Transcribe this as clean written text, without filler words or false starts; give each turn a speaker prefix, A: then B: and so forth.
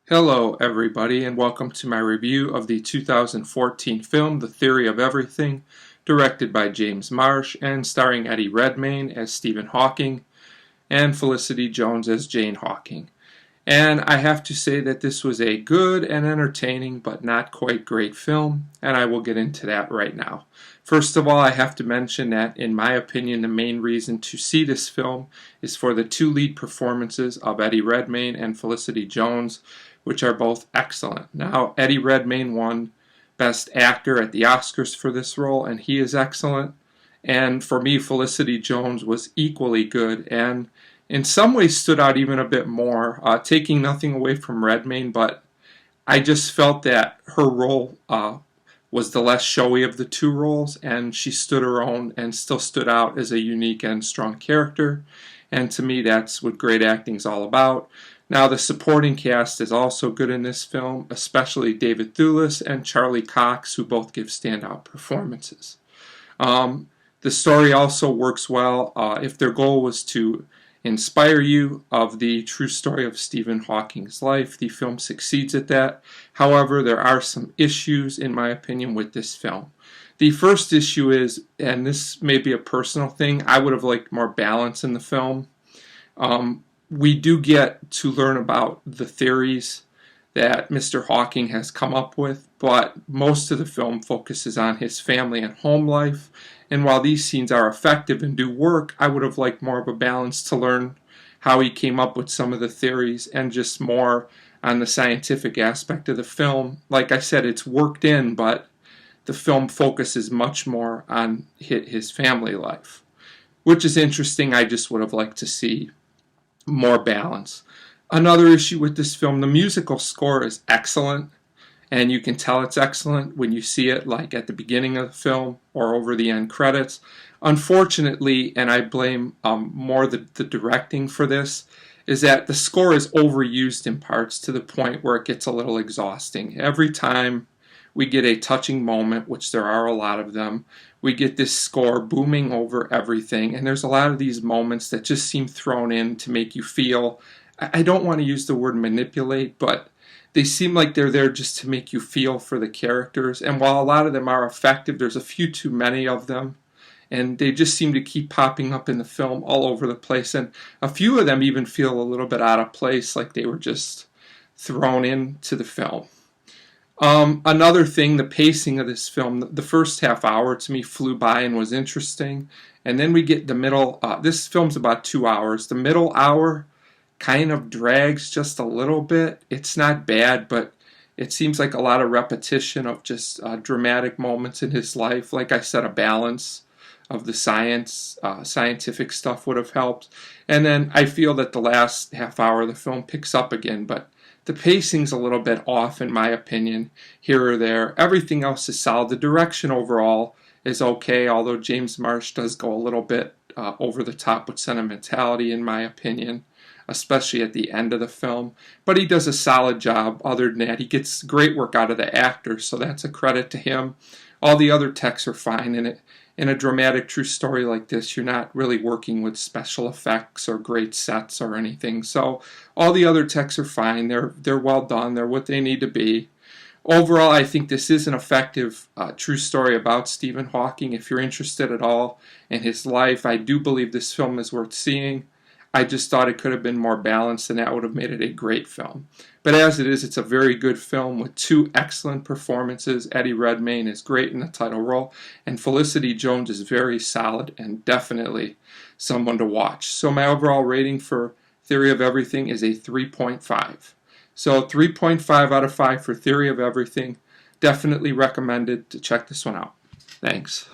A: Hello everybody and welcome to my review of the 2014 film The Theory of Everything, directed by James Marsh and starring Eddie Redmayne as Stephen Hawking and Felicity Jones as Jane Hawking. And I have to say that this was a good and entertaining but not quite great film, and I will get into that right now. First of all, I have to mention that, in my opinion, the main reason to see this film is for the two lead performances of Eddie Redmayne and Felicity Jones, which are both excellent. Now, Eddie Redmayne won Best Actor at the Oscars for this role, and he is excellent. And for me, Felicity Jones was equally good and in some ways stood out even a bit more, taking nothing away from Redmayne, but I just felt that her role was the less showy of the two roles, and she stood her own and still stood out as a unique and strong character. And to me, that's what great acting is all about. Now, the supporting cast is also good in this film, especially David Thewlis and Charlie Cox, who both give standout performances. The story also works well. If their goal was to inspire you of the true story of Stephen Hawking's life, the film succeeds at that. However, there are some issues, in my opinion, with this film. The first issue is, and this may be a personal thing, I would have liked more balance in the film. We do get to learn about the theories that Mr. Hawking has come up with, but most of the film focuses on his family and home life. And while these scenes are effective and do work, I would have liked more of a balance to learn how he came up with some of the theories and just more on the scientific aspect of the film. Like I said, it's worked in, but the film focuses much more on his family life, which is interesting. I just would have liked to see more balance. Another issue with this film, the musical score is excellent, and you can tell it's excellent when you see it like at the beginning of the film or over the end credits. Unfortunately, and I blame more the directing for this, is that the score is overused in parts to the point where it gets a little exhausting. Every time we get a touching moment, which there are a lot of them, we get this score booming over everything, and there's a lot of these moments that just seem thrown in to make you feel, I don't want to use the word manipulate, but they seem like they're there just to make you feel for the characters. And while a lot of them are effective, there's a few too many of them, and they just seem to keep popping up in the film all over the place. And a few of them even feel a little bit out of place, like they were just thrown into the film. Another thing, the pacing of this film, the first half hour to me flew by and was interesting. And then we get the middle, this film's about 2 hours. The middle hour kind of drags just a little bit. It's not bad, but it seems like a lot of repetition of just dramatic moments in his life. Like I said, a balance of the scientific stuff would have helped. And then I feel that the last half hour of the film picks up again, but the pacing's a little bit off, in my opinion, here or there. Everything else is solid. The direction overall is okay, although James Marsh does go a little bit over the top with sentimentality, in my opinion, especially at the end of the film. But he does a solid job. Other than that, he gets great work out of the actors, so that's a credit to him. All the other techs are fine in it. In a dramatic true story like this, you're not really working with special effects or great sets or anything. So all the other techs are fine. They're well done. They're what they need to be. Overall, I think this is an effective true story about Stephen Hawking. If you're interested at all in his life, I do believe this film is worth seeing. I just thought it could have been more balanced, and that would have made it a great film. But as it is, it's a very good film with two excellent performances. Eddie Redmayne is great in the title role, and Felicity Jones is very solid and definitely someone to watch. So my overall rating for Theory of Everything is a 3.5. So 3.5 out of 5 for Theory of Everything. Definitely recommended to check this one out. Thanks.